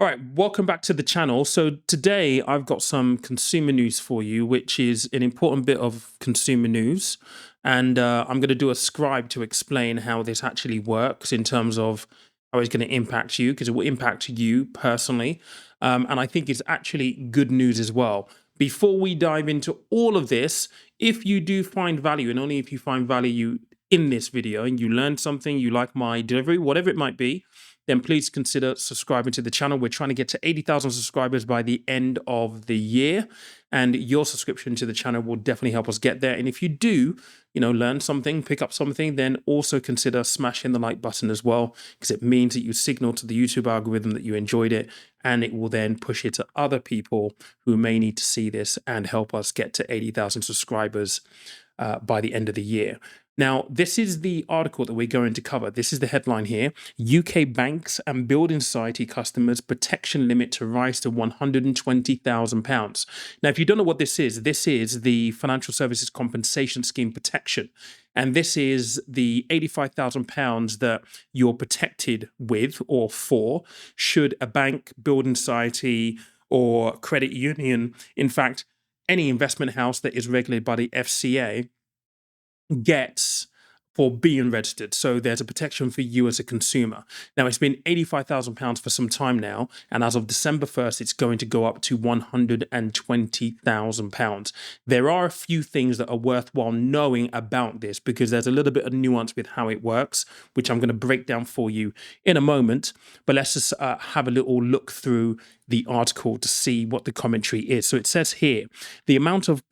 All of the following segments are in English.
All right, welcome back to the channel. So today I've got some consumer news for you, which is an important bit of consumer news. And I'm going to do a scribe to explain how this actually works in terms of how it's going to impact you, because it will impact you personally. And I think it's actually good news as well. Before we dive into all of this, if you do find value, and only if you find value in this video and you learned something, you like my delivery, whatever it might be, then please consider subscribing to the channel. We're trying to get to 80,000 subscribers by the end of the year, and your subscription to the channel will definitely help us get there. And if you do, learn something, pick up something, then also consider smashing the like button as well, because it means that you signal to the YouTube algorithm that you enjoyed it, and it will then push it to other people who may need to see this and help us get to 80,000 subscribers by the end of the year. Now, this is the article that we're going to cover. This is the headline here. UK banks and building society customers protection limit to rise to £120,000. Now, if you don't know what this is the Financial Services Compensation Scheme protection. And this is the £85,000 that you're protected with or for should a bank, building society, or credit union, in fact, any investment house that is regulated by the FCA, gets for being registered. So there's a protection for you as a consumer. Now, it's been £85,000 for some time now, and as of December 1st, it's going to go up to £120,000. There are a few things that are worthwhile knowing about this, because there's a little bit of nuance with how it works, which I'm going to break down for you in a moment. But let's just have a little look through the article to see what the commentary is. So it says here, the amount of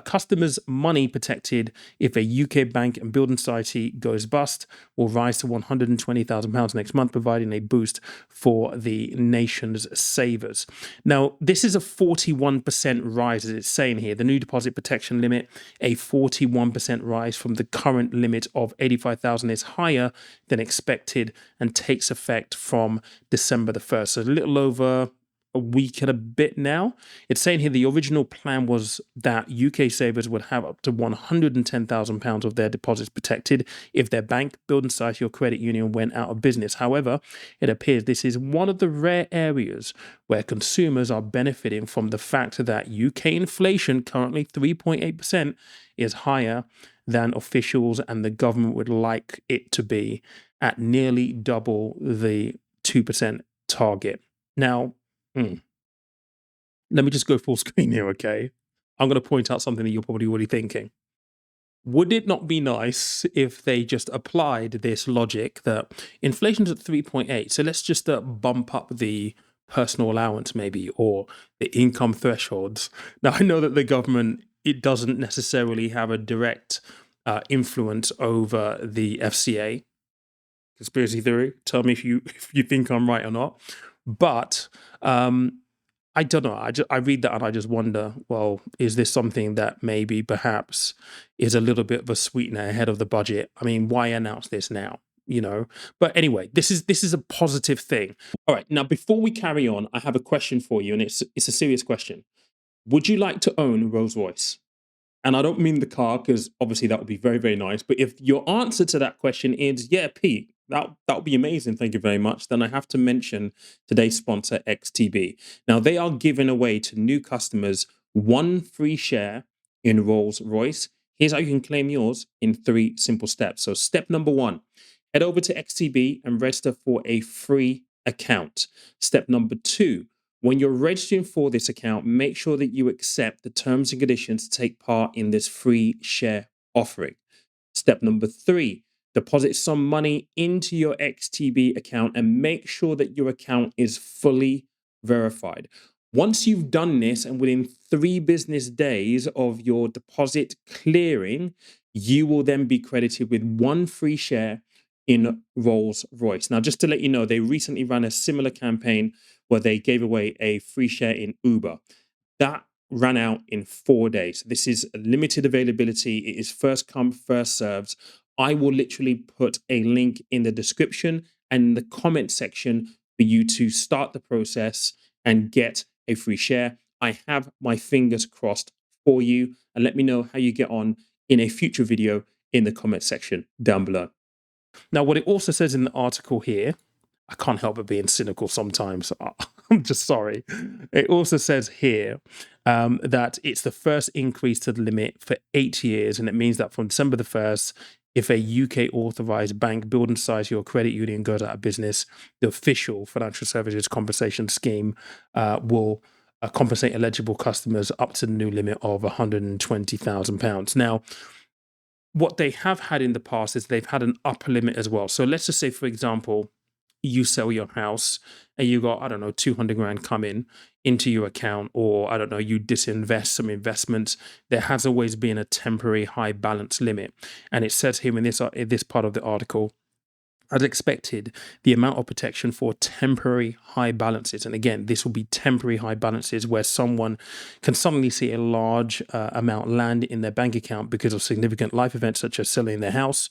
customers' money protected if a UK bank and building society goes bust will rise to £120,000 next month, providing a boost for the nation's savers. Now, this is a 41% rise, as it's saying here. The new deposit protection limit, a 41% rise from the current limit of 85,000, is higher than expected and takes effect from December the 1st. So a little over a week and a bit now. It's saying here the original plan was that UK savers would have up to £110,000 of their deposits protected if their bank, building society, or credit union went out of business. However, it appears this is one of the rare areas where consumers are benefiting from the fact that UK inflation, currently 3.8%, is higher than officials and the government would like it to be, at nearly double the 2% target. Now, let me just go full screen here, okay? I'm going to point out something that you're probably already thinking. Would it not be nice if they just applied this logic that inflation's at 3.8, so let's just bump up the personal allowance maybe, or the income thresholds? Now, I know that the government, it doesn't necessarily have a direct influence over the FCA. Conspiracy theory, tell me if you think I'm right or not. But I don't know. I read that and I just wonder, well, is this something that maybe perhaps is a little bit of a sweetener ahead of the budget? I mean, why announce this now? But anyway, this is a positive thing. All right, now before we carry on, I have a question for you, and it's a serious question. Would you like to own Rolls Royce? And I don't mean the car, because obviously that would be very, very nice. But if your answer to that question is, yeah, Pete, that would be amazing, thank you very much, then I have to mention today's sponsor, XTB. Now, they are giving away to new customers one free share in Rolls Royce. Here's how you can claim yours in 3 simple steps. So step number 1, head over to XTB and register for a free account. Step number 2, when you're registering for this account, make sure that you accept the terms and conditions to take part in this free share offering. Step number 3, deposit some money into your XTB account and make sure that your account is fully verified. Once you've done this, and within 3 business days of your deposit clearing, you will then be credited with 1 free share in Rolls Royce. Now, just to let you know, they recently ran a similar campaign where they gave away a free share in Uber. That ran out in 4 days. This is limited availability. It is first come, first serves. I will literally put a link in the description and in the comment section for you to start the process and get a free share. I have my fingers crossed for you, and let me know how you get on in a future video in the comment section down below. Now, what it also says in the article here, I can't help but being cynical sometimes. I'm just sorry. It also says here that it's the first increase to the limit for 8 years, and it means that from December the 1st, if a UK authorized bank, building society, or credit union goes out of business, the official financial services compensation scheme will compensate eligible customers up to the new limit of £120,000. Now, what they have had in the past is they've had an upper limit as well. So let's just say, for example, you sell your house and you got, I don't know, 200 grand come in into your account, or I don't know, you disinvest some investments. There has always been a temporary high balance limit. And it says here in this part of the article, as expected, the amount of protection for temporary high balances, and again, this will be temporary high balances where someone can suddenly see a large amount land in their bank account because of significant life events such as selling their house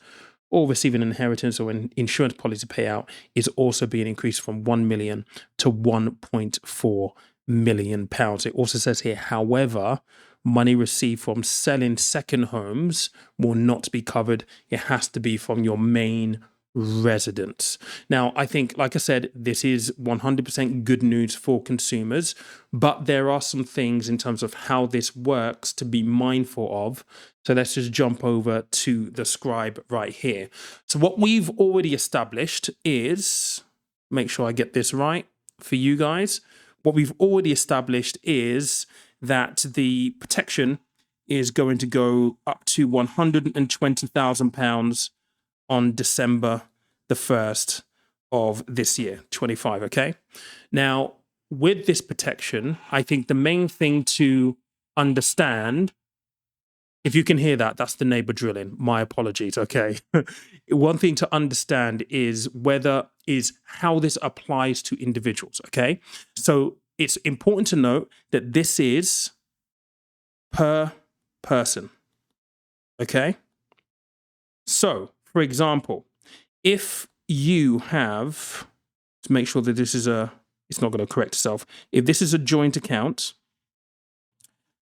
or receiving an inheritance or an insurance policy payout, is also being increased from 1 million to 1.4 million pounds. It also says here, however, money received from selling second homes will not be covered. It has to be from your main residents. Now, I think, like I said, this is 100% good news for consumers, but there are some things in terms of how this works to be mindful of. So let's just jump over to the scribe right here. So what we've already established is, make sure I get this right for you guys. What we've already established is that the protection is going to go up to £120,000 on December the 1st of this year, 25, okay? Now, with this protection, I think the main thing to understand, if you can hear that, that's the neighbor drilling. My apologies, okay? One thing to understand is how this applies to individuals, okay? So it's important to note that this is per person, okay? So, for example, if you have, to make sure that this is it's not going to correct itself. If this is a joint account,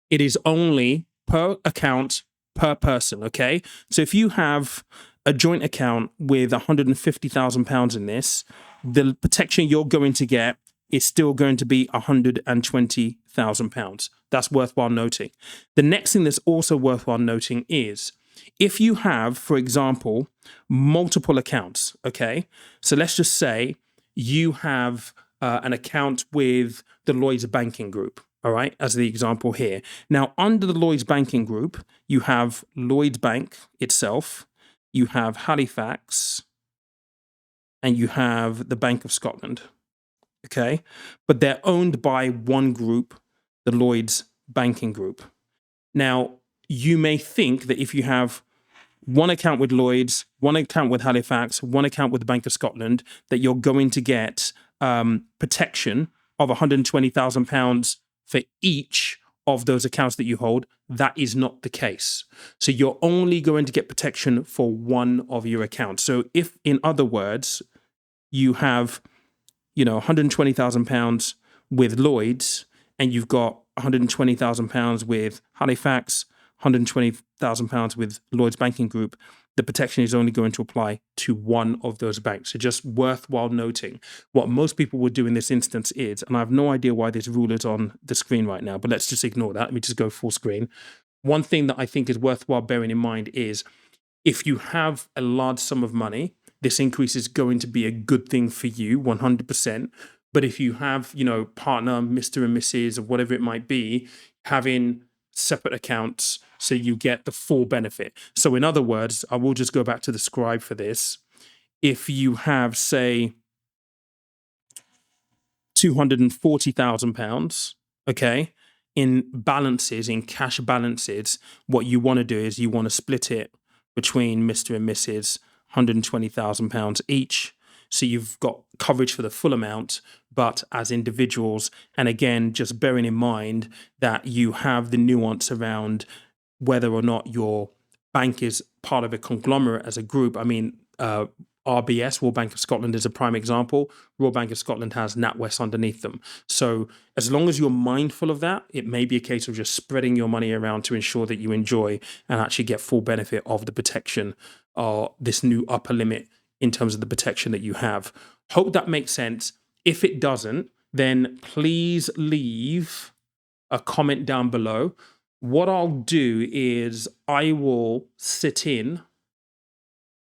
it is only per account per person, okay? So if you have a joint account with £150,000 in this, the protection you're going to get is still going to be £120,000. That's worthwhile noting. The next thing that's also worthwhile noting is, if you have, for example, multiple accounts, okay? So let's just say you have an account with the Lloyds Banking Group, all right, as the example here. Now, under the Lloyds Banking Group, you have Lloyds Bank itself, you have Halifax, and you have the Bank of Scotland, okay? But they're owned by one group, the Lloyds Banking Group. Now, you may think that if you have one account with Lloyds, one account with Halifax, one account with the Bank of Scotland, that you're going to get protection of £120,000 for each of those accounts that you hold. That is not the case. So you're only going to get protection for one of your accounts. So if, in other words, you have, £120,000 with Lloyds, and you've got £120,000 with Halifax, £120,000 with Lloyds Banking Group, the protection is only going to apply to one of those banks. So just worthwhile noting, what most people would do in this instance is, and I have no idea why this rule is on the screen right now, but let's just ignore that. Let me just go full screen. One thing that I think is worthwhile bearing in mind is, if you have a large sum of money, this increase is going to be a good thing for you, 100%. But if you have, partner, Mr. and Mrs., or whatever it might be, having separate accounts so you get the full benefit. So in other words, I will just go back to the scribe for this. If you have, say, £240,000, okay, in balances, in cash balances, what you want to do is you want to split it between Mr. and Mrs., £120,000 each. So you've got coverage for the full amount, but as individuals. And again, just bearing in mind that you have the nuance around whether or not your bank is part of a conglomerate as a group. I mean, RBS, Royal Bank of Scotland, is a prime example. Royal Bank of Scotland has NatWest underneath them. So as long as you're mindful of that, it may be a case of just spreading your money around to ensure that you enjoy and actually get full benefit of the protection or this new upper limit in terms of the protection that you have. Hope that makes sense. If it doesn't, then please leave a comment down below. What I'll do is I will sit in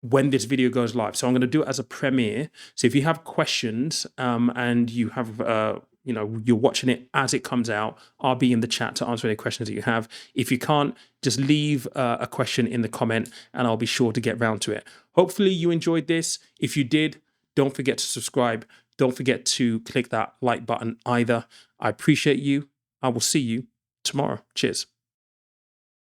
when this video goes live. So I'm going to do it as a premiere. So if you have questions and you have, you're watching it as it comes out, I'll be in the chat to answer any questions that you have. If you can't, just leave a question in the comment and I'll be sure to get round to it. Hopefully you enjoyed this. If you did, don't forget to subscribe. Don't forget to click that like button either. I appreciate you. I will see you tomorrow. Cheers.